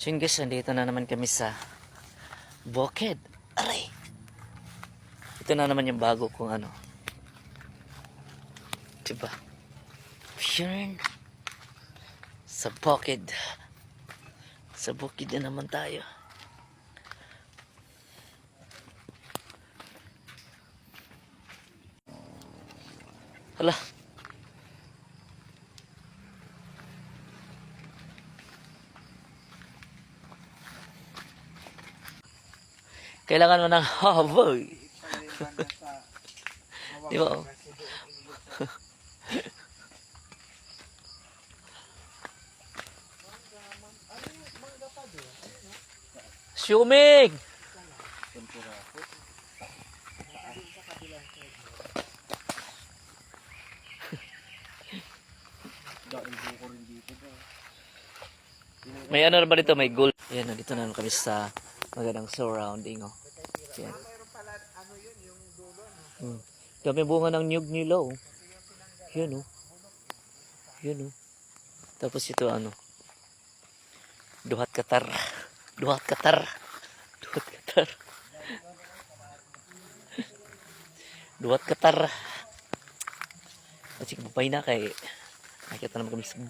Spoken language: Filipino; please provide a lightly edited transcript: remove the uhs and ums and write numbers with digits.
So yun guys, nandito na naman kami sa Bukid. Aray! Ito na naman yung bago kong ano. Diba? Yun. Sa Bukid. Sa Bukid na naman tayo. Hala. Kailangan mo ng haboy. Di ba? Oh? Sumig! May ano ba dito? May gold. Ayan, nandito na kami sa magandang surrounding. Oh. Ayan. Dami bunga ng nyug nila. Oh. Yan oh. Yan oh. Tapos ito ano. Duhat katar. Duhat katar. Duhat katar. Duhat katar. At sige, papay na kay nakita naman kami sa